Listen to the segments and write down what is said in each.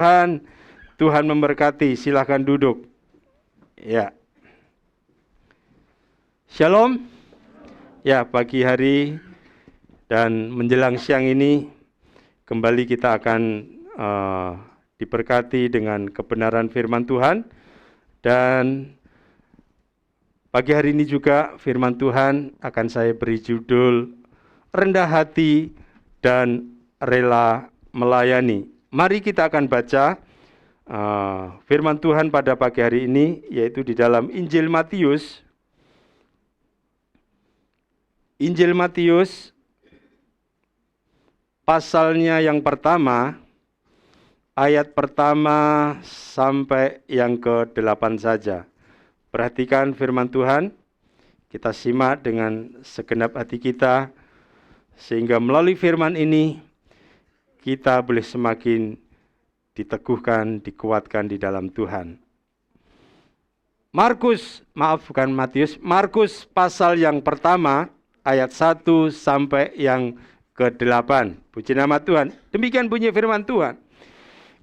Tuhan, Tuhan memberkati. Silahkan duduk. Ya. Shalom. Ya, pagi hari dan menjelang siang ini kembali kita akan diberkati dengan kebenaran firman Tuhan. Dan pagi hari ini juga firman Tuhan akan saya beri judul Rendah Hati dan Rela Melayani. Mari kita akan baca firman Tuhan pada pagi hari ini, yaitu di dalam Injil Matius. Injil Matius, pasalnya yang pertama, ayat pertama sampai yang ke-8 saja. Perhatikan firman Tuhan, kita simak dengan segenap hati kita, sehingga melalui firman ini, kita boleh semakin diteguhkan, dikuatkan di dalam Tuhan. Markus pasal yang pertama, ayat 1 sampai yang ke-8. Puji nama Tuhan. Demikian bunyi firman Tuhan.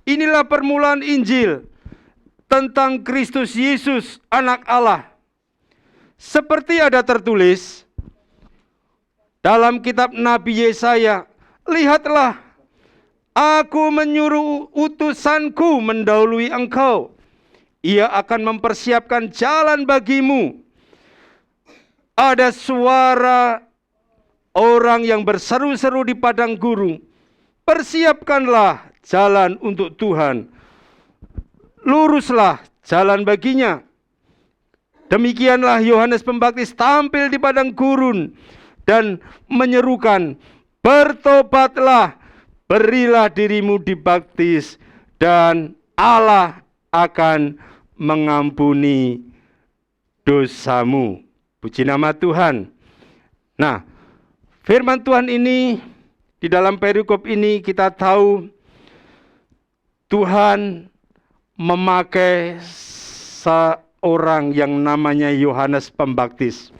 Inilah permulaan Injil tentang Kristus Yesus, Anak Allah. Seperti ada tertulis dalam kitab Nabi Yesaya, lihatlah, aku menyuruh utusanku mendahului engkau. Ia akan mempersiapkan jalan bagimu. Ada suara orang yang berseru-seru di padang gurun. Persiapkanlah jalan untuk Tuhan. Luruslah jalan baginya. Demikianlah Yohanes Pembaptis tampil di padang gurun dan menyerukan, bertobatlah, berilah dirimu dibaptis, dan Allah akan mengampuni dosamu. Puji nama Tuhan. Nah, firman Tuhan ini, di dalam perikop ini kita tahu Tuhan memakai seorang yang namanya Yohanes Pembaptis.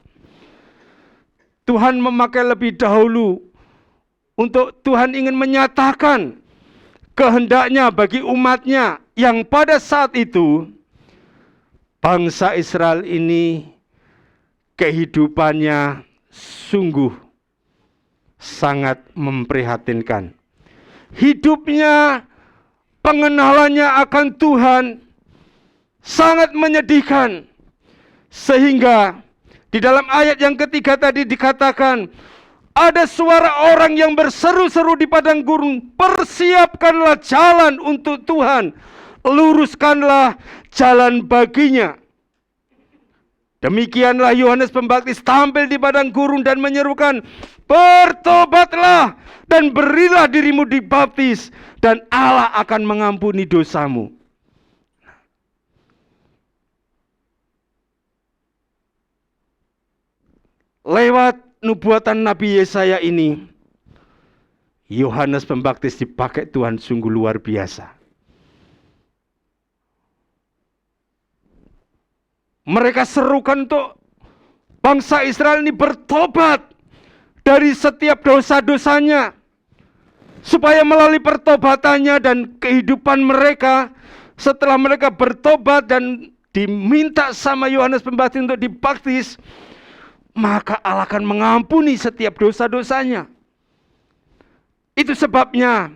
Tuhan memakai lebih dahulu untuk Tuhan ingin menyatakan kehendaknya bagi umatnya yang pada saat itu bangsa Israel ini kehidupannya sungguh sangat memprihatinkan. Hidupnya, pengenalannya akan Tuhan sangat menyedihkan. Sehingga di dalam ayat yang ketiga tadi dikatakan, ada suara orang yang berseru-seru di padang gurun, persiapkanlah jalan untuk Tuhan, luruskanlah jalan baginya. Demikianlah Yohanes Pembaptis tampil di padang gurun dan menyerukan, bertobatlah dan berilah dirimu dibaptis, dan Allah akan mengampuni dosamu. Lewat nubuatan Nabi Yesaya ini, Yohanes Pembaptis dipakai Tuhan sungguh luar biasa. Mereka serukan untuk bangsa Israel ini bertobat dari setiap dosa-dosanya, supaya melalui pertobatannya dan kehidupan mereka, setelah mereka bertobat dan diminta sama Yohanes Pembaptis untuk dibaptis, maka Allah akan mengampuni setiap dosa-dosanya. Itu sebabnya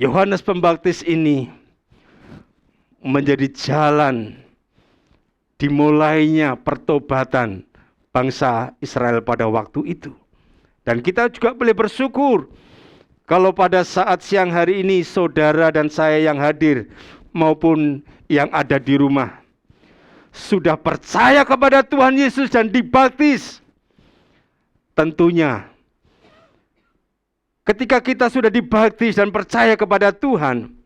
Yohanes Pembaptis ini menjadi jalan dimulainya pertobatan bangsa Israel pada waktu itu. Dan kita juga boleh bersyukur kalau pada saat siang hari ini saudara dan saya yang hadir maupun yang ada di rumah sudah percaya kepada Tuhan Yesus dan dibaptis. Tentunya ketika kita sudah dibaptis dan percaya kepada Tuhan,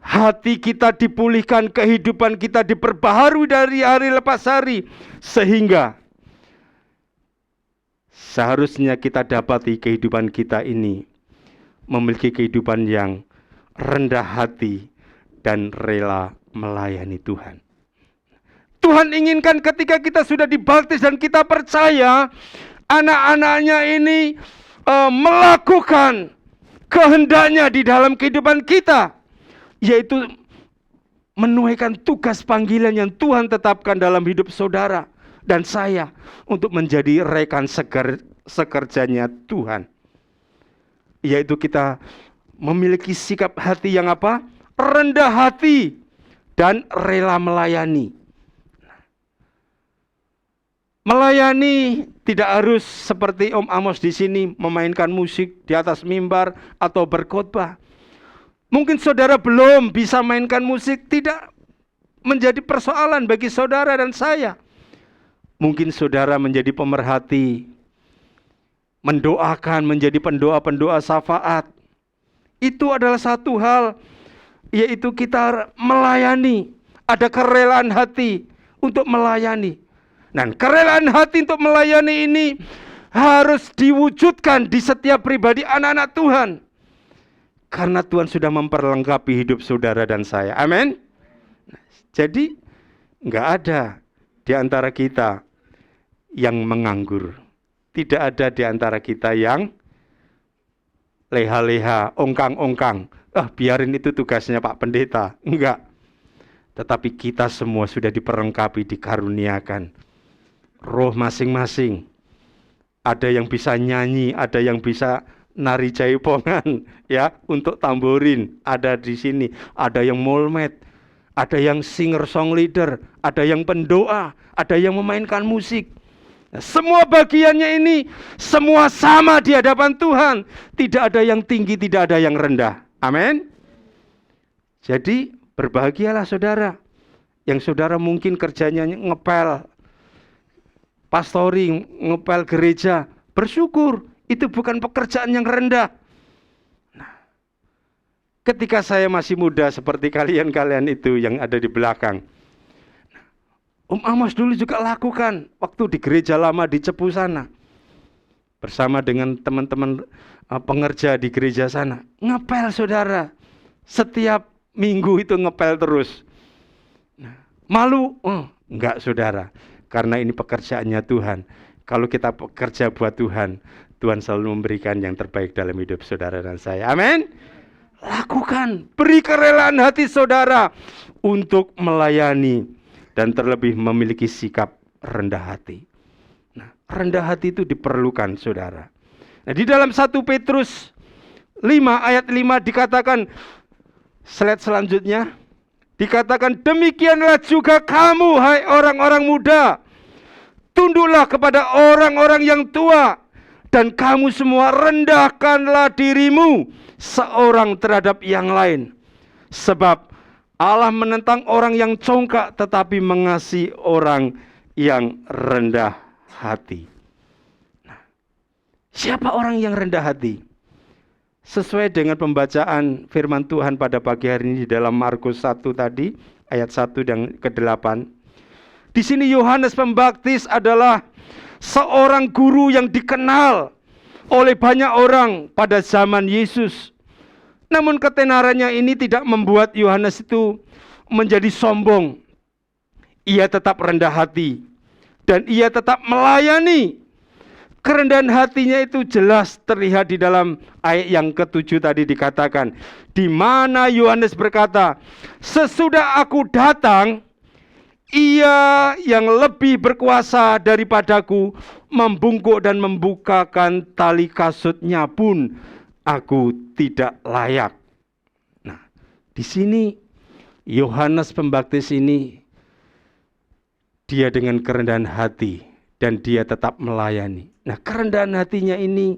hati kita dipulihkan, kehidupan kita diperbaharui dari hari lepas hari, sehingga seharusnya kita dapati kehidupan kita ini memiliki kehidupan yang rendah hati dan rela melayani Tuhan. Tuhan inginkan ketika kita sudah dibaptis dan kita percaya, anak-anaknya ini melakukan kehendaknya di dalam kehidupan kita, yaitu menunaikan tugas panggilan yang Tuhan tetapkan dalam hidup saudara dan saya untuk menjadi rekan sekerjanya Tuhan. Yaitu kita memiliki sikap hati yang apa? Rendah hati dan rela melayani. Melayani tidak harus seperti Om Amos di sini memainkan musik di atas mimbar atau berkhotbah. Mungkin saudara belum bisa mainkan musik, tidak menjadi persoalan bagi saudara dan saya. Mungkin saudara menjadi pemerhati, mendoakan, menjadi pendoa-pendoa syafaat. Itu adalah satu hal, yaitu kita melayani. Ada kerelaan hati untuk melayani. Dan kerelaan hati untuk melayani ini harus diwujudkan di setiap pribadi anak-anak Tuhan. Karena Tuhan sudah memperlengkapi hidup saudara dan saya. Amin. Jadi nggak ada di antara kita yang menganggur. Tidak ada di antara kita yang leha-leha, ongkang-ongkang. Biarin itu tugasnya Pak Pendeta. Enggak. Tetapi kita semua sudah diperlengkapi, dikaruniakan roh masing-masing. Ada yang bisa nyanyi, ada yang bisa nari jaipongan, ya, untuk tamborin ada di sini, ada yang molmed, ada yang singer song leader, ada yang pendoa, ada yang memainkan musik. Nah, semua bagiannya ini semua sama di hadapan Tuhan, tidak ada yang tinggi, tidak ada yang rendah. Amin. Jadi berbahagialah saudara, yang saudara mungkin kerjanya ngepel, pastoring, ngepel gereja, bersyukur. Itu bukan pekerjaan yang rendah. Nah, ketika saya masih muda seperti kalian-kalian itu yang ada di belakang, Om Amos dulu juga lakukan waktu di gereja lama di Cepu sana. Bersama dengan teman-teman pengerja di gereja sana. Ngepel saudara. Setiap minggu itu ngepel terus. Nah, malu? Enggak saudara. Karena ini pekerjaannya Tuhan. Kalau kita bekerja buat Tuhan, Tuhan selalu memberikan yang terbaik dalam hidup saudara dan saya. Amin. Lakukan, beri kerelaan hati saudara untuk melayani dan terlebih memiliki sikap rendah hati. Nah, rendah hati itu diperlukan saudara. Nah, di dalam 1 Petrus 5 ayat 5 dikatakan, slide selanjutnya, dikatakan demikianlah juga kamu hai orang-orang muda, tunduklah kepada orang-orang yang tua. Dan kamu semua rendahkanlah dirimu seorang terhadap yang lain. Sebab Allah menentang orang yang congkak tetapi mengasihi orang yang rendah hati. Nah, siapa orang yang rendah hati? Sesuai dengan pembacaan firman Tuhan pada pagi hari ini di dalam Markus 1 tadi, ayat 1 dan ke-8. Di sini Yohanes Pembaptis adalah seorang guru yang dikenal oleh banyak orang pada zaman Yesus. Namun ketenarannya ini tidak membuat Yohanes itu menjadi sombong. Ia tetap rendah hati dan ia tetap melayani. Kerendahan hatinya itu jelas terlihat di dalam ayat yang ke-7 tadi dikatakan, di mana Yohanes berkata, sesudah aku datang, Ia yang lebih berkuasa daripadaku membungkuk dan membukakan tali kasutnya pun aku tidak layak. Nah, di sini Yohanes Pembaptis ini dia dengan kerendahan hati dan dia tetap melayani. Nah, kerendahan hatinya ini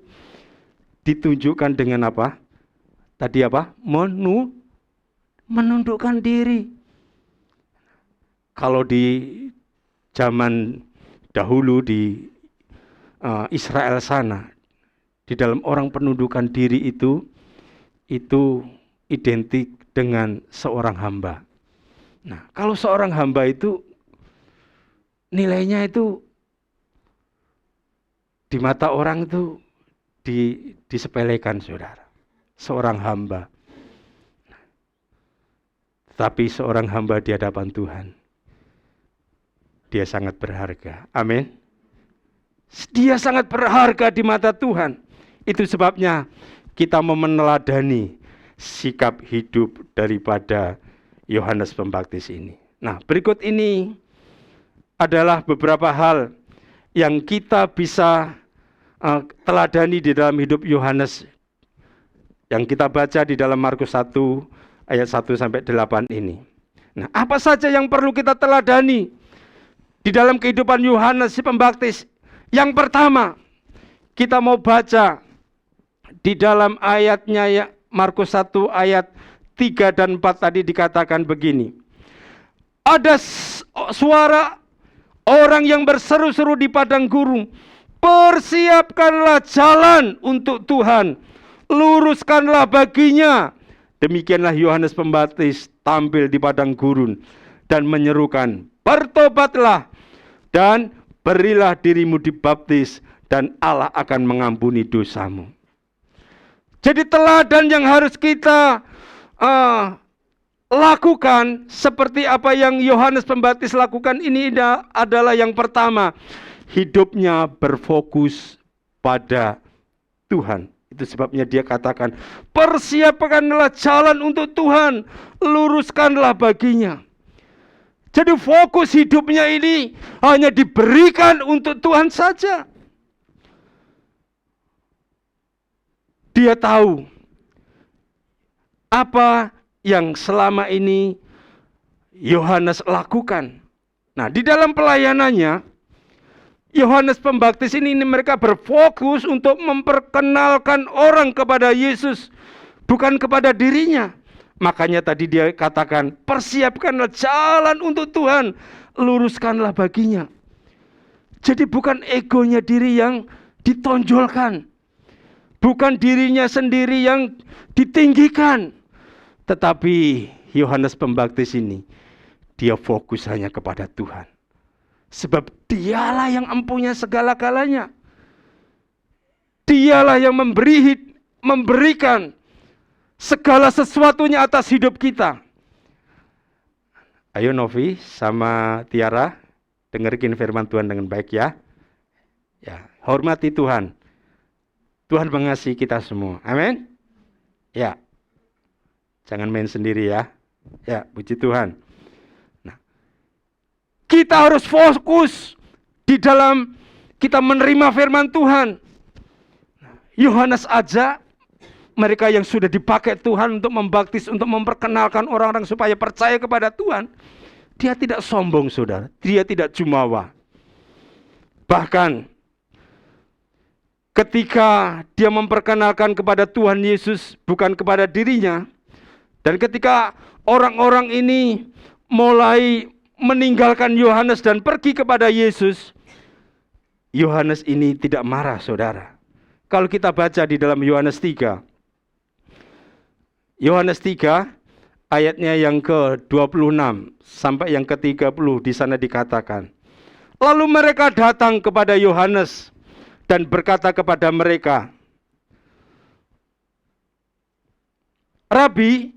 ditunjukkan dengan apa? Tadi apa? Menundukkan diri. Kalau di zaman dahulu di Israel sana, di dalam orang penundukan diri itu identik dengan seorang hamba. Nah, kalau seorang hamba itu nilainya itu di mata orang itu disepelekan, saudara. Seorang hamba. Tapi seorang hamba di hadapan Tuhan, dia sangat berharga. Amin. Dia sangat berharga di mata Tuhan. Itu sebabnya kita mau meneladani sikap hidup daripada Yohanes Pembaptis ini. Nah, berikut ini adalah beberapa hal yang kita bisa teladani di dalam hidup Yohanes yang kita baca di dalam Markus 1 ayat 1 sampai 8 ini. Nah, apa saja yang perlu kita teladani di dalam kehidupan Yohanes si Pembaptis? Yang pertama, kita mau baca di dalam ayatnya ya, Markus 1 ayat 3 dan 4 tadi dikatakan begini. Ada suara orang yang berseru-seru di padang gurun, persiapkanlah jalan untuk Tuhan, luruskanlah baginya. Demikianlah Yohanes Pembaptis tampil di padang gurun dan menyerukan, bertobatlah dan berilah dirimu dibaptis dan Allah akan mengampuni dosamu. Jadi teladan yang harus kita lakukan seperti apa yang Yohanes Pembaptis lakukan ini adalah yang pertama, hidupnya berfokus pada Tuhan. Itu sebabnya dia katakan, persiapkanlah jalan untuk Tuhan, luruskanlah baginya. Jadi fokus hidupnya ini hanya diberikan untuk Tuhan saja. Dia tahu apa yang selama ini Yohanes lakukan. Nah, di dalam pelayanannya, Yohanes Pembaptis ini mereka berfokus untuk memperkenalkan orang kepada Yesus, bukan kepada dirinya. Makanya tadi dia katakan, persiapkanlah jalan untuk Tuhan, luruskanlah baginya. Jadi bukan egonya diri yang ditonjolkan, bukan dirinya sendiri yang ditinggikan, tetapi Yohanes Pembaptis ini, dia fokus hanya kepada Tuhan. Sebab dialah yang empunya segala-galanya. Dialah yang memberikan segala sesuatunya atas hidup kita. Ayo Novi sama Tiara, dengerin firman Tuhan dengan baik ya. Ya, hormati Tuhan. Tuhan mengasihi kita semua. Amin. Ya. Jangan main sendiri ya. Ya, puji Tuhan. Kita harus fokus di dalam kita menerima firman Tuhan. Yohanes aja, mereka yang sudah dipakai Tuhan untuk membaptis, untuk memperkenalkan orang-orang supaya percaya kepada Tuhan, dia tidak sombong, saudara. Dia tidak jumawa. Bahkan ketika dia memperkenalkan kepada Tuhan Yesus, bukan kepada dirinya, dan ketika orang-orang ini mulai meninggalkan Yohanes dan pergi kepada Yesus, Yohanes ini tidak marah, saudara. Kalau kita baca di dalam Yohanes 3 ayatnya yang ke-26 sampai yang ke-30, di sana dikatakan, lalu mereka datang kepada Yohanes dan berkata kepada mereka, Rabi,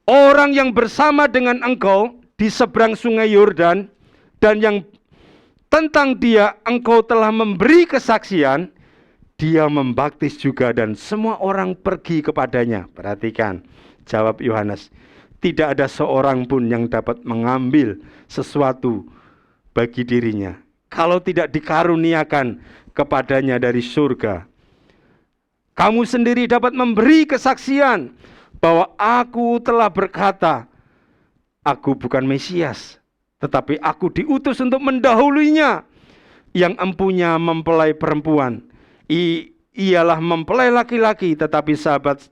orang yang bersama dengan engkau di seberang sungai Yordan, dan yang tentang dia engkau telah memberi kesaksian, dia membaptis juga dan semua orang pergi kepadanya. Perhatikan jawab Yohanes, tidak ada seorang pun yang dapat mengambil sesuatu bagi dirinya kalau tidak dikaruniakan kepadanya dari surga. Kamu sendiri dapat memberi kesaksian bahwa aku telah berkata, aku bukan Mesias, tetapi aku diutus untuk mendahulunya, yang empunya mempelai perempuan. Ialah mempelai laki-laki, tetapi sahabat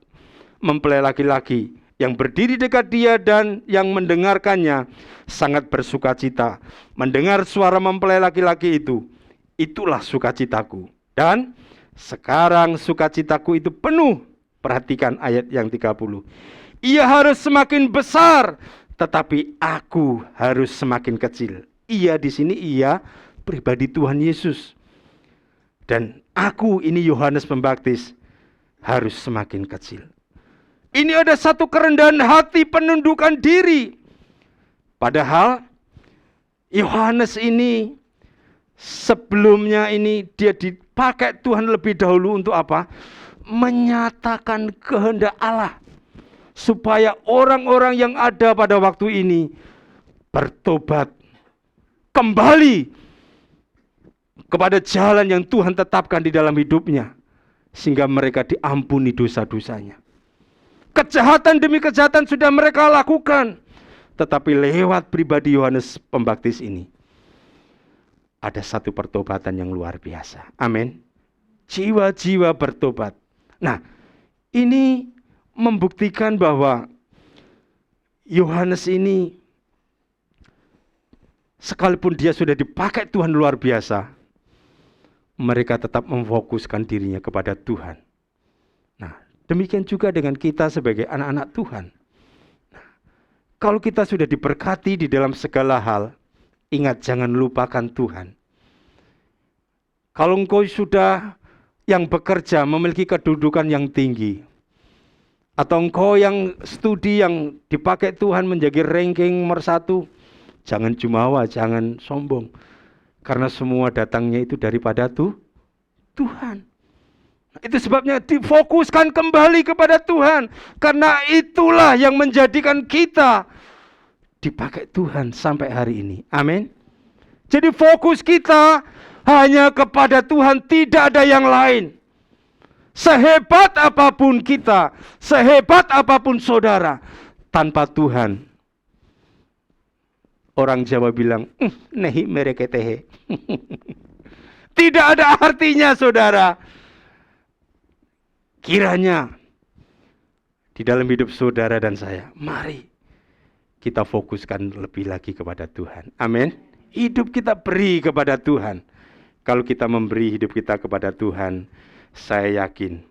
mempelai laki-laki yang berdiri dekat dia dan yang mendengarkannya sangat bersukacita. Mendengar suara mempelai laki-laki itu, itulah sukacitaku. Dan sekarang sukacitaku itu penuh. Perhatikan ayat yang 30. Ia harus semakin besar, tetapi aku harus semakin kecil. Ia di sini ia pribadi Tuhan Yesus. Dan aku ini Yohanes Pembaptis harus semakin kecil. Ini ada satu kerendahan hati, penundukan diri. Padahal Yohanes ini sebelumnya ini dia dipakai Tuhan lebih dahulu untuk apa? menyatakan kehendak Allah supaya orang-orang yang ada pada waktu ini bertobat kembali kepada jalan yang Tuhan tetapkan di dalam hidupnya, sehingga mereka diampuni dosa-dosanya. Kejahatan demi kejahatan sudah mereka lakukan, tetapi lewat pribadi Yohanes Pembaptis ini ada satu pertobatan yang luar biasa. Amin. Jiwa-jiwa bertobat. Nah, ini membuktikan bahwa Yohanes ini, sekalipun dia sudah dipakai Tuhan luar biasa, mereka tetap memfokuskan dirinya kepada Tuhan. Nah, demikian juga dengan kita sebagai anak-anak Tuhan. Nah, kalau kita sudah diberkati di dalam segala hal, ingat jangan lupakan Tuhan. Kalau engkau sudah yang bekerja memiliki kedudukan yang tinggi, atau engkau yang studi yang dipakai Tuhan menjadi ranking nomor 1, jangan jumawa, jangan sombong. Karena semua datangnya itu daripada Tuhan. Itu sebabnya difokuskan kembali kepada Tuhan. Karena itulah yang menjadikan kita dipakai Tuhan sampai hari ini. Amin. Jadi fokus kita hanya kepada Tuhan, tidak ada yang lain. Sehebat apapun kita, sehebat apapun saudara, tanpa Tuhan, orang Jawa bilang, nehi mereketehe. Tidak ada artinya, saudara. Kiranya di dalam hidup saudara dan saya, mari kita fokuskan lebih lagi kepada Tuhan. Amin. Hidup kita beri kepada Tuhan. Kalau kita memberi hidup kita kepada Tuhan, saya yakin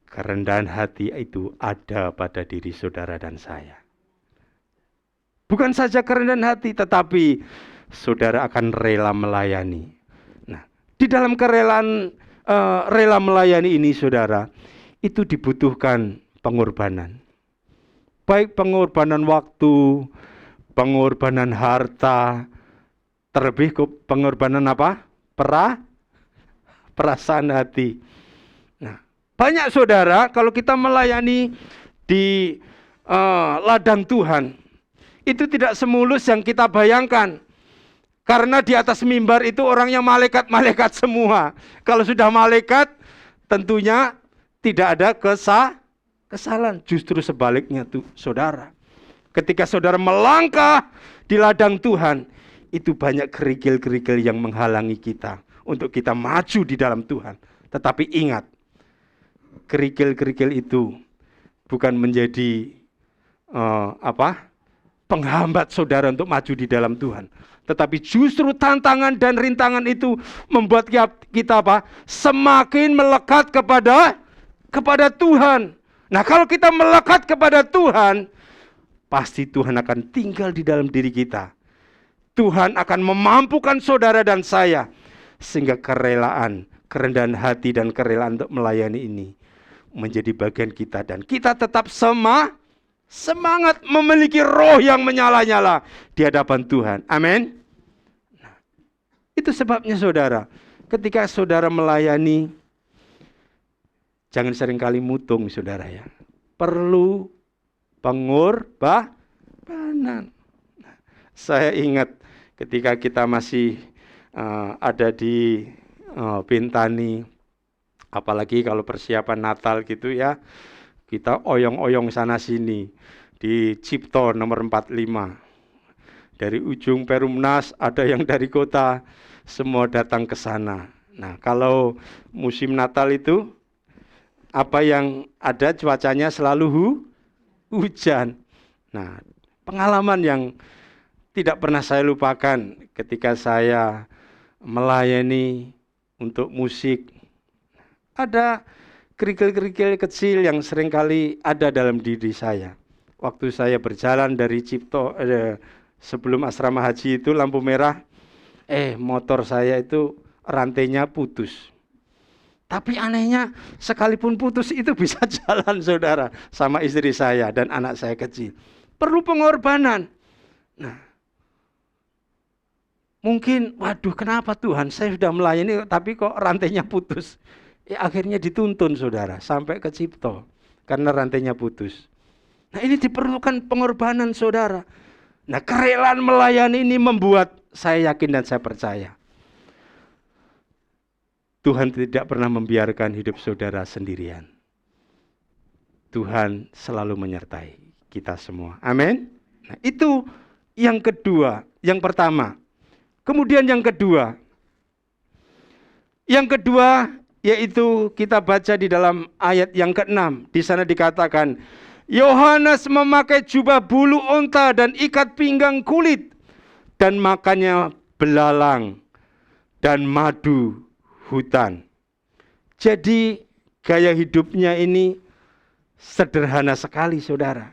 kerendahan hati itu ada pada diri saudara dan saya. Bukan saja kerendahan hati, tetapi saudara akan rela melayani. Nah, di dalam kerelaan rela melayani ini, saudara, itu dibutuhkan pengorbanan. Baik pengorbanan waktu, pengorbanan harta, terlebih ke pengorbanan apa? Perasaan hati. Nah, banyak saudara, kalau kita melayani di ladang Tuhan, itu tidak semulus yang kita bayangkan. Karena di atas mimbar itu orangnya malaikat-malaikat semua. Kalau sudah malaikat, tentunya tidak ada kesalahan. Justru sebaliknya tuh, saudara. Ketika saudara melangkah di ladang Tuhan, itu banyak kerikil-kerikil yang menghalangi kita untuk kita maju di dalam Tuhan. Tetapi ingat, kerikil-kerikil itu bukan menjadi penghambat saudara untuk maju di dalam Tuhan. Tetapi justru tantangan dan rintangan itu membuat kita semakin melekat kepada Tuhan. Nah, kalau kita melekat kepada Tuhan, pasti Tuhan akan tinggal di dalam diri kita. Tuhan akan memampukan saudara dan saya, sehingga kerelaan, kerendahan hati dan kerelaan untuk melayani ini menjadi bagian kita, dan kita tetap semangat memiliki roh yang menyala-nyala di hadapan Tuhan. Amin. Nah, itu sebabnya saudara, ketika saudara melayani, jangan seringkali mutung saudara ya. Perlu pengorbanan. Nah, saya ingat ketika kita masih ada di Bintani, apalagi kalau persiapan Natal gitu ya, kita oyong-oyong sana sini di Cipto nomor 45. Dari ujung Perumnas, ada yang dari kota, semua datang ke sana. Nah, kalau musim Natal itu, apa yang ada cuacanya selalu hujan. Nah, pengalaman yang tidak pernah saya lupakan ketika saya melayani untuk musik. Ada kerikil-kerikil kecil yang seringkali ada dalam diri saya. Waktu saya berjalan dari Cipto, sebelum asrama haji itu lampu merah, motor saya itu rantainya putus. Tapi anehnya, sekalipun putus itu bisa jalan saudara, sama istri saya dan anak saya kecil. Perlu pengorbanan. Nah, mungkin, waduh kenapa Tuhan, saya sudah melayani tapi kok rantainya putus. Akhirnya dituntun saudara sampai ke Cipto karena rantainya putus. Nah ini diperlukan pengorbanan saudara. Nah kerelaan melayani ini membuat saya yakin dan saya percaya Tuhan tidak pernah membiarkan hidup saudara sendirian. Tuhan selalu menyertai kita semua. Amin. Nah itu yang kedua, yang pertama. Kemudian yang kedua yaitu kita baca di dalam ayat yang ke-6. Di sana dikatakan, Yohanes memakai jubah bulu onta dan ikat pinggang kulit dan makannya belalang dan madu hutan. Jadi gaya hidupnya ini sederhana sekali saudara.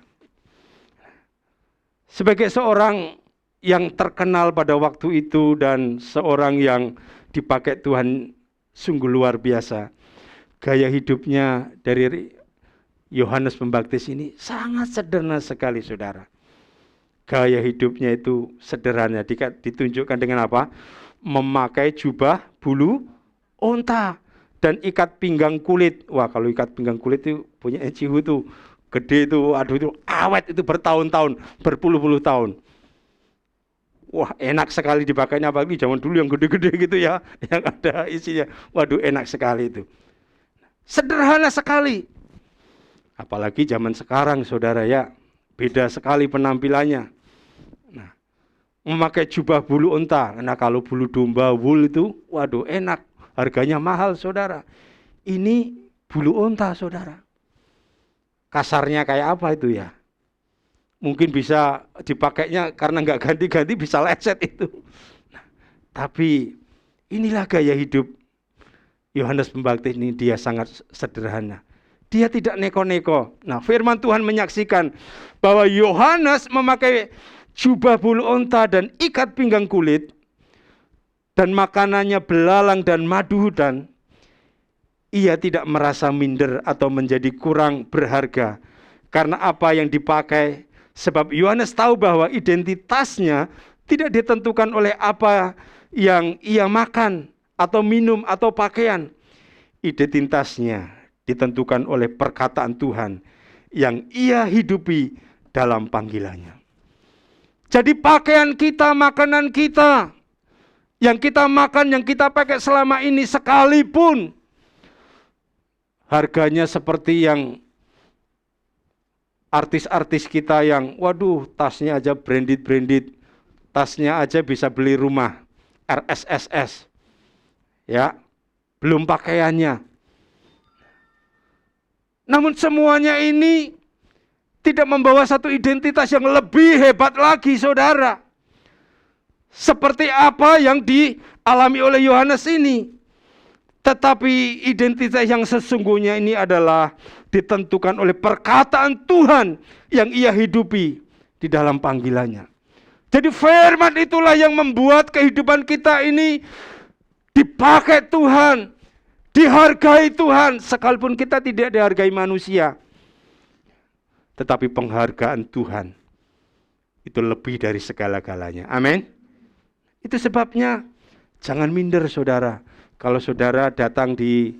Sebagai seorang yang terkenal pada waktu itu dan seorang yang dipakai Tuhan sungguh luar biasa. Gaya hidupnya dari Yohanes Pembaptis ini sangat sederhana sekali saudara. Gaya hidupnya itu sederhana, ditunjukkan dengan apa? Memakai jubah bulu onta dan ikat pinggang kulit. Wah kalau ikat pinggang kulit itu punya Cihu tuh gede itu, aduh itu awet itu bertahun-tahun, berpuluh-puluh tahun. Wah enak sekali dipakainya, apalagi zaman dulu yang gede-gede gitu ya, yang ada isinya. Waduh enak sekali itu. Sederhana sekali. Apalagi zaman sekarang saudara ya, beda sekali penampilannya. Nah, memakai jubah bulu onta. Nah kalau bulu domba wool itu, waduh enak, harganya mahal saudara. Ini bulu onta saudara. Kasarnya kayak apa itu ya? Mungkin bisa dipakainya karena nggak ganti-ganti bisa lecet itu. Nah, tapi inilah gaya hidup Yohanes Pembaptis ini, dia sangat sederhana. Dia tidak neko-neko. Nah firman Tuhan menyaksikan bahwa Yohanes memakai jubah bulu onta dan ikat pinggang kulit dan makanannya belalang dan madu hutan. Ia tidak merasa minder atau menjadi kurang berharga karena apa yang dipakai. Sebab Yohanes tahu bahwa identitasnya tidak ditentukan oleh apa yang ia makan atau minum atau pakaian. Identitasnya ditentukan oleh perkataan Tuhan yang ia hidupi dalam panggilannya. Jadi pakaian kita, makanan kita, yang kita makan, yang kita pakai selama ini sekalipun harganya seperti yang artis-artis kita yang waduh tasnya aja branded, tasnya aja bisa beli rumah RSSS, ya belum pakaiannya. Namun semuanya ini tidak membawa satu identitas yang lebih hebat lagi saudara. Seperti apa yang dialami oleh Yohanes ini. Tetapi identitas yang sesungguhnya ini adalah ditentukan oleh perkataan Tuhan yang ia hidupi di dalam panggilannya. Jadi firman itulah yang membuat kehidupan kita ini dipakai Tuhan, dihargai Tuhan, sekalipun kita tidak dihargai manusia. Tetapi penghargaan Tuhan itu lebih dari segala-galanya. Amin. Itu sebabnya jangan minder saudara. Kalau saudara datang di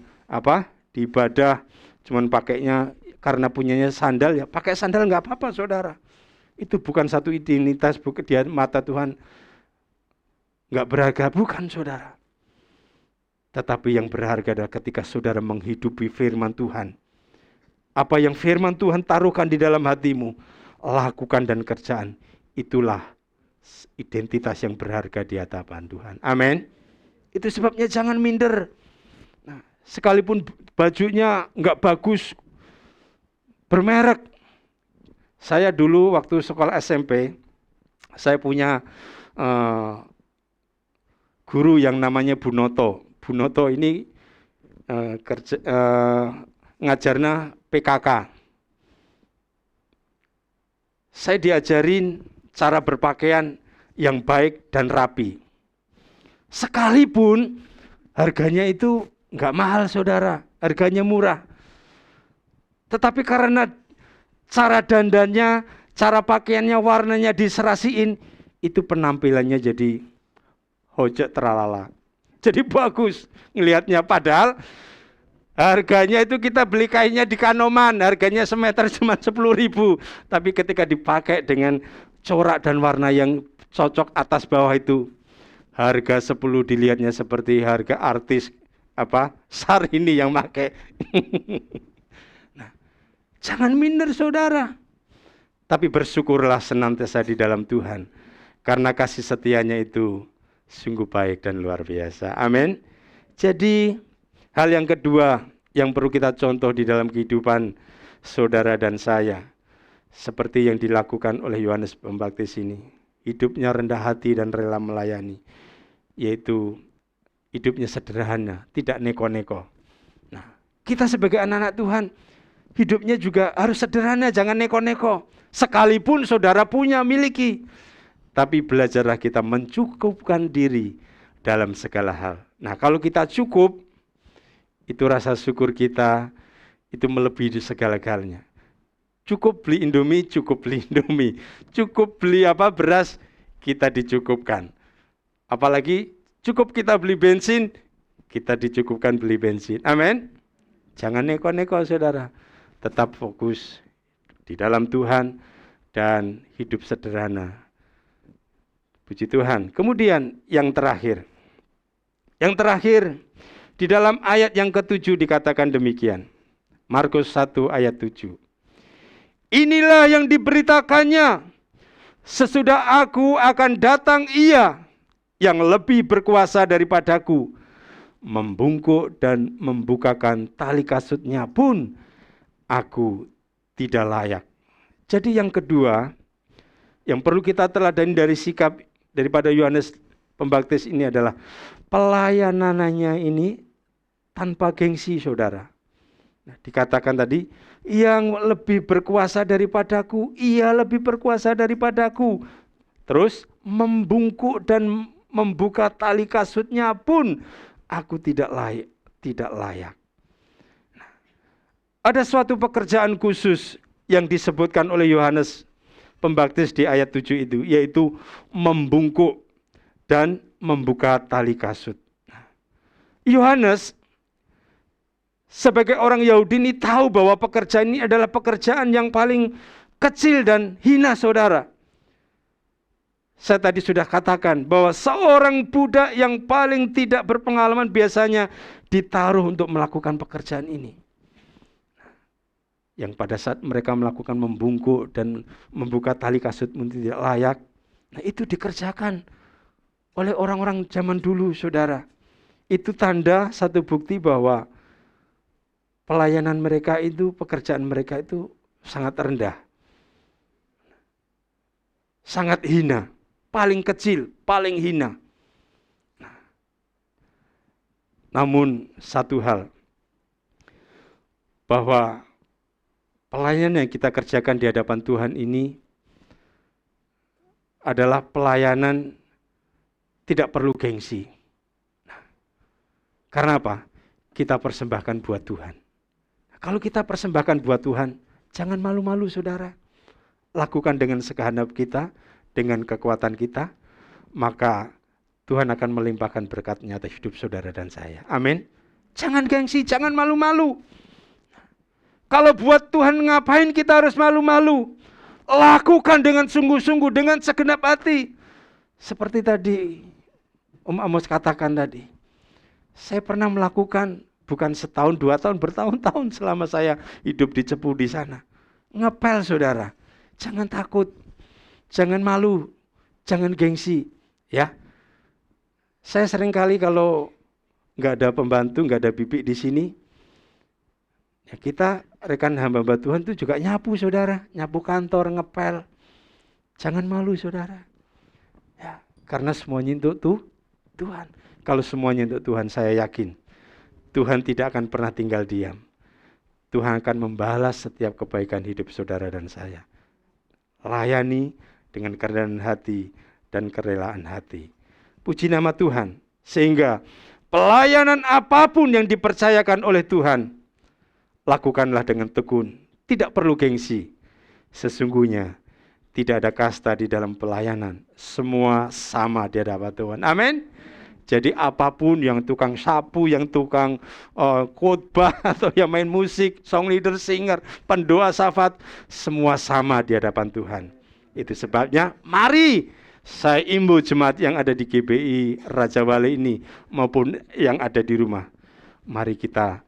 ibadah cuman pakainya karena punyanya sandal, ya pakai sandal nggak apa-apa saudara. Itu bukan satu identitas, bukan di mata Tuhan nggak berharga, bukan saudara. Tetapi yang berharga adalah ketika saudara menghidupi firman Tuhan. Apa yang firman Tuhan taruhkan di dalam hatimu, lakukan dan kerjaan. Itulah identitas yang berharga di hadapan Tuhan. Amin. Itu sebabnya jangan minder. Nah, sekalipun bajunya nggak bagus, bermerek. Saya dulu waktu sekolah SMP, saya punya guru yang namanya Bu Noto. Bu Noto ini ngajarnya PKK. Saya diajarin cara berpakaian yang baik dan rapi. Sekalipun harganya itu nggak mahal saudara, harganya murah. Tetapi karena cara dandannya, cara pakaiannya, warnanya diserasiin, itu penampilannya jadi hojek teralala. Jadi bagus ngelihatnya, padahal Harganya itu kita beli kainnya di Kanoman, harganya semeter cuma 10.000. Tapi ketika dipakai dengan corak dan warna yang cocok atas bawah itu, harga 10 dilihatnya seperti harga artis Syahrini yang pakai. Nah, jangan minder saudara. Tapi bersyukurlah senantiasa di dalam Tuhan. Karena kasih setianya itu sungguh baik dan luar biasa. Amin. Jadi hal yang kedua yang perlu kita contoh di dalam kehidupan saudara dan saya, seperti yang dilakukan oleh Yohanes Pembaptis ini, hidupnya rendah hati dan rela melayani, yaitu hidupnya sederhana, tidak neko-neko. Nah, kita sebagai anak-anak Tuhan, hidupnya juga harus sederhana, jangan neko-neko. Sekalipun saudara punya, miliki, tapi belajarlah kita mencukupkan diri dalam segala hal. Nah, kalau kita cukup, itu rasa syukur kita itu melebihi segala-galanya. Cukup beli Indomie, cukup beli Indomie. Cukup beli beras, kita dicukupkan. Apalagi cukup kita beli bensin, kita dicukupkan beli bensin. Amin. Jangan neko-neko saudara. Tetap fokus di dalam Tuhan dan hidup sederhana. Puji Tuhan. Kemudian yang terakhir. Yang terakhir, di dalam ayat yang ke-7 dikatakan demikian. Markus 1 ayat 7. Inilah yang diberitakannya, sesudah aku akan datang Ia yang lebih berkuasa daripadaku, membungkuk dan membukakan tali kasutnya pun aku tidak layak. Jadi yang kedua, yang perlu kita teladani dari sikap daripada Yohanes Pembaptis ini adalah pelayanannya ini tanpa gengsi saudara. Nah, dikatakan tadi, yang lebih berkuasa daripadaku, Ia lebih berkuasa daripadaku. Terus membungkuk dan membuka tali kasutnya pun aku tidak layak. Nah, ada suatu pekerjaan khusus yang disebutkan oleh Yohanes Pembaptis di ayat 7 itu, yaitu membungkuk dan membuka tali kasut. Yohanes sebagai orang Yahudi ini tahu bahwa pekerjaan ini adalah pekerjaan yang paling kecil dan hina saudara. Saya tadi sudah katakan bahwa seorang budak yang paling tidak berpengalaman biasanya ditaruh untuk melakukan pekerjaan ini. Yang pada saat mereka melakukan membungkuk dan membuka tali kasut tidak layak, nah itu dikerjakan oleh orang-orang zaman dulu saudara. Itu tanda satu bukti bahwa pelayanan mereka itu, pekerjaan mereka itu sangat rendah. Sangat hina, paling kecil, paling hina. Namun satu hal, bahwa pelayanan yang kita kerjakan di hadapan Tuhan ini adalah pelayanan tidak perlu gengsi. Karena apa? Kita persembahkan buat Tuhan. Kalau kita persembahkan buat Tuhan, jangan malu-malu saudara. Lakukan dengan segenap kita, dengan kekuatan kita, maka Tuhan akan melimpahkan berkat-Nya atas hidup saudara dan saya. Amin. Jangan gengsi, jangan malu-malu. Kalau buat Tuhan ngapain kita harus malu-malu? Lakukan dengan sungguh-sungguh, dengan segenap hati. Seperti tadi Om Amos katakan tadi. Saya pernah melakukan bukan setahun, 2 tahun, bertahun-tahun selama saya hidup di Cepu di sana. Ngepel saudara. Jangan takut. Jangan malu. Jangan gengsi. Ya. Saya seringkali kalau nggak ada pembantu, nggak ada bibi di sini, ya kita rekan hamba-hamba Tuhan itu juga nyapu saudara. Nyapu kantor, ngepel. Jangan malu saudara. Ya, karena semuanya untuk Tuhan. Kalau semuanya untuk Tuhan, saya yakin Tuhan tidak akan pernah tinggal diam. Tuhan akan membalas setiap kebaikan hidup saudara dan saya. Layani dengan kerendahan hati dan kerelaan hati. Puji nama Tuhan. Sehingga pelayanan apapun yang dipercayakan oleh Tuhan, lakukanlah dengan tekun. Tidak perlu gengsi. Sesungguhnya tidak ada kasta di dalam pelayanan. Semua sama di hadapan Tuhan. Amin. Jadi apapun, yang tukang sapu, yang tukang khotbah, atau yang main musik, song leader, singer, pendoa, syafat, semua sama di hadapan Tuhan. Itu sebabnya mari saya imbau jemaat yang ada di GBI Raja Wali ini maupun yang ada di rumah, mari kita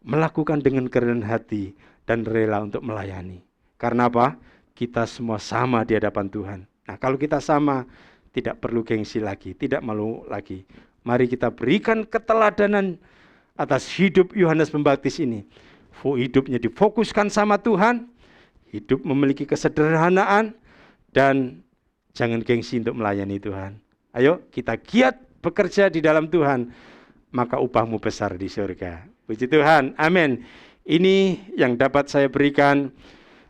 melakukan dengan kerendahan hati dan rela untuk melayani. Karena apa? Kita semua sama di hadapan Tuhan. Nah, kalau kita sama, tidak perlu gengsi lagi, tidak malu lagi. Mari kita berikan keteladanan atas hidup Yohanes Pembaptis ini. Hidupnya difokuskan sama Tuhan, hidup memiliki kesederhanaan, dan jangan gengsi untuk melayani Tuhan. Ayo kita giat bekerja di dalam Tuhan, maka upahmu besar di surga. Puji Tuhan, amin. Ini yang dapat saya berikan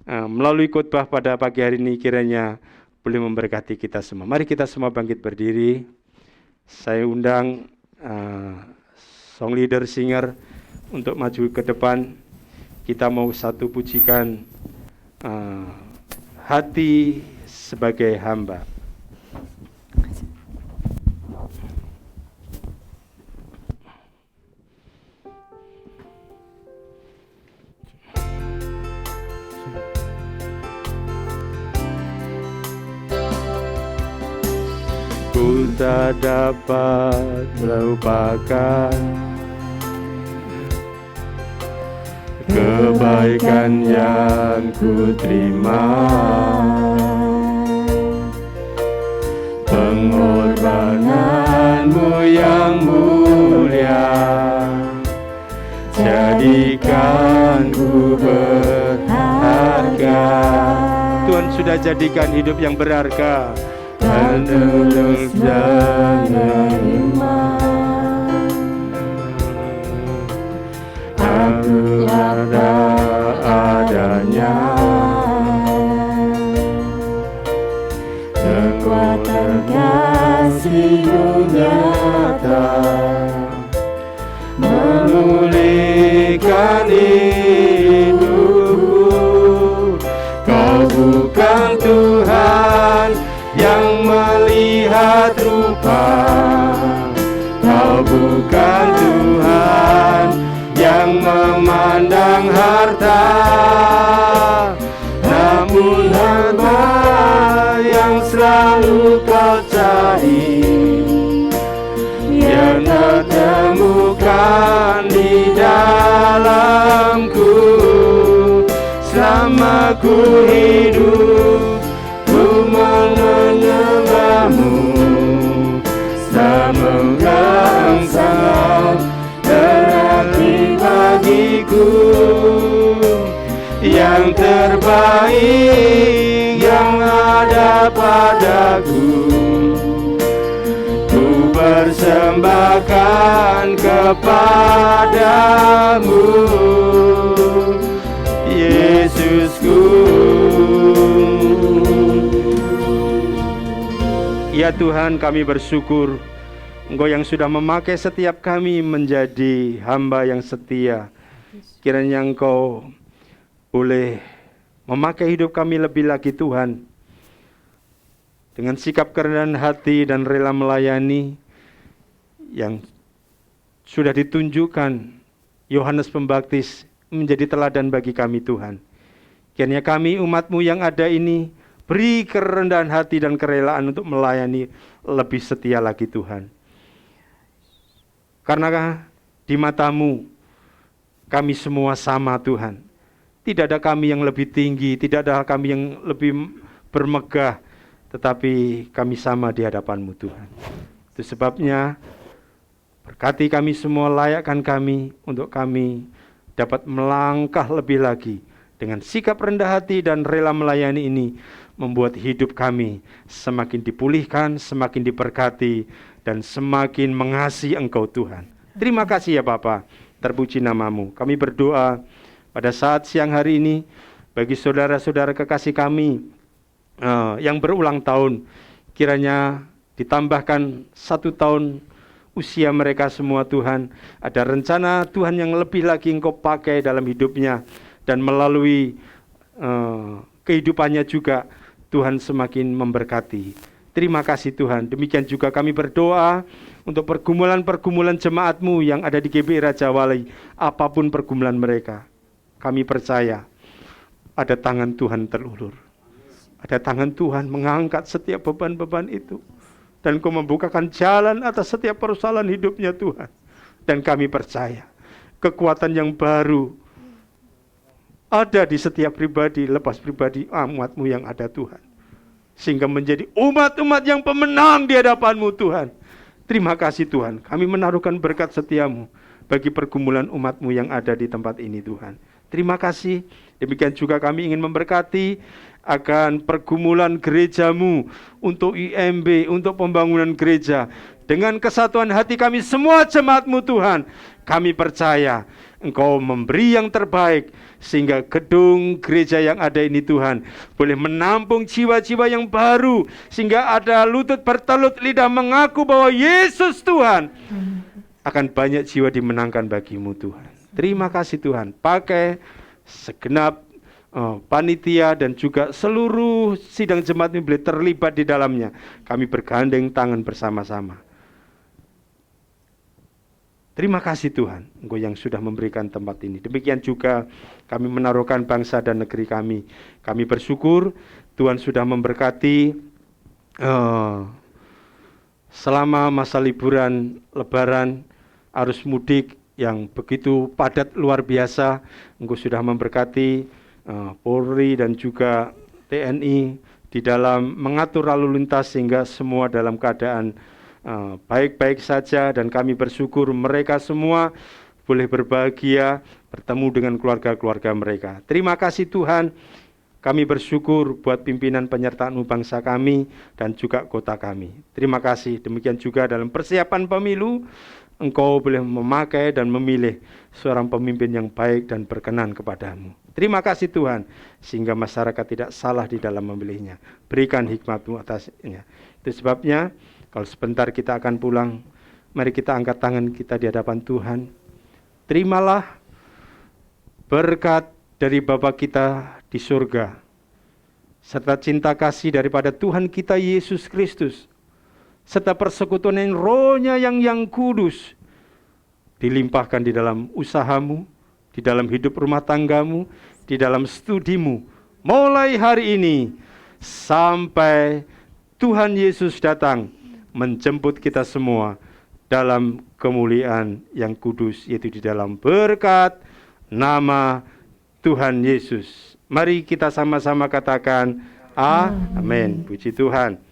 melalui khotbah pada pagi hari ini, kiranya boleh memberkati kita semua. Mari kita semua bangkit berdiri. Saya undang song leader, singer untuk maju ke depan. Kita mau satu pujikan hati sebagai hamba. Ku tak dapat melupakan kebaikan yang ku terima, pengorbananmu yang mulia, jadikan ku berharga. Tuhan sudah jadikan hidup yang berharga. Penuh dengan iman, aku ada adanya, kekuatan kasih-Mu nyata, memulihkan hidupku. Kau bukan Tuhan yang melihat rupa, Kau bukan Tuhan yang memandang harta, namun hamba yang selalu Kau cari, yang tertemukan di dalamku. Selama ku hidup, menyembah-Mu, semoga Engkau berarti bagiku. Yang terbaik yang ada padaku, ku persembahkan kepadamu, Yesusku. Ya Tuhan, kami bersyukur Engkau yang sudah memakai setiap kami menjadi hamba yang setia. Kiranya Engkau boleh memakai hidup kami lebih lagi Tuhan, dengan sikap kerendahan hati dan rela melayani yang sudah ditunjukkan Yohanes Pembaptis menjadi teladan bagi kami Tuhan. Kiranya kami umat-Mu yang ada ini beri kerendahan hati dan kerelaan untuk melayani lebih setia lagi Tuhan. Karena di mata-Mu kami semua sama Tuhan. Tidak ada kami yang lebih tinggi, tidak ada kami yang lebih bermegah, tetapi kami sama di hadapan-Mu Tuhan. Itu sebabnya berkati kami semua, layakkan kami untuk kami dapat melangkah lebih lagi dengan sikap rendah hati dan rela melayani ini, membuat hidup kami semakin dipulihkan, semakin diberkati, dan semakin mengasihi Engkau Tuhan. Terima kasih ya Bapa, terpuji nama-Mu. Kami berdoa pada saat siang hari ini, bagi saudara-saudara kekasih kami yang berulang tahun, kiranya ditambahkan 1 tahun usia mereka semua Tuhan. Ada rencana Tuhan yang lebih lagi Engkau pakai dalam hidupnya, dan melalui kehidupannya juga Tuhan semakin memberkati. Terima kasih Tuhan. Demikian juga kami berdoa untuk pergumulan-pergumulan jemaat-Mu yang ada di GBI Raja Wali. Apapun pergumulan mereka, kami percaya ada tangan Tuhan terulur. Ada tangan Tuhan mengangkat setiap beban-beban itu. Dan Kau membukakan jalan atas setiap persoalan hidupnya Tuhan. Dan kami percaya kekuatan yang baru ada di setiap pribadi, lepas pribadi umat-Mu yang ada Tuhan. Sehingga menjadi umat-umat yang pemenang di hadapan-Mu Tuhan. Terima kasih Tuhan, kami menaruhkan berkat setia-Mu bagi pergumulan umat-Mu yang ada di tempat ini Tuhan. Terima kasih, demikian juga kami ingin memberkati akan pergumulan gereja-Mu untuk IMB, untuk pembangunan gereja. Dengan kesatuan hati kami semua jemaat-Mu Tuhan, kami percaya Engkau memberi yang terbaik, sehingga gedung gereja yang ada ini Tuhan boleh menampung jiwa-jiwa yang baru, sehingga ada lutut bertelut lidah mengaku bahwa Yesus Tuhan. Akan banyak jiwa dimenangkan bagi-Mu Tuhan. Terima kasih Tuhan, pakai segenap panitia dan juga seluruh sidang jemaat ini boleh terlibat di dalamnya. Kami bergandeng tangan bersama-sama. Terima kasih Tuhan, Engkau yang sudah memberikan tempat ini. Demikian juga kami menaruhkan bangsa dan negeri kami. Kami bersyukur Tuhan sudah memberkati selama masa liburan Lebaran, arus mudik yang begitu padat luar biasa. Engkau sudah memberkati Polri dan juga TNI di dalam mengatur lalu lintas sehingga semua dalam keadaan baik-baik saja, dan kami bersyukur mereka semua boleh berbahagia bertemu dengan keluarga-keluarga mereka. Terima kasih Tuhan, kami bersyukur buat pimpinan penyertaan bangsa kami dan juga kota kami. Terima kasih, demikian juga dalam persiapan pemilu, Engkau boleh memakai dan memilih seorang pemimpin yang baik dan berkenan kepadamu. Terima kasih Tuhan, sehingga masyarakat tidak salah di dalam memilihnya. Berikan hikmat-Mu atasnya. Itu sebabnya, kalau sebentar kita akan pulang, mari kita angkat tangan kita di hadapan Tuhan. Terimalah berkat dari Bapa kita di surga, serta cinta kasih daripada Tuhan kita Yesus Kristus, serta persekutuan Roh-Nya yang kudus, dilimpahkan di dalam usahamu, di dalam hidup rumah tanggamu, di dalam studimu, mulai hari ini, sampai Tuhan Yesus datang, menjemput kita semua dalam kemuliaan yang kudus, yaitu di dalam berkat nama Tuhan Yesus. Mari kita sama-sama katakan amin. Puji Tuhan.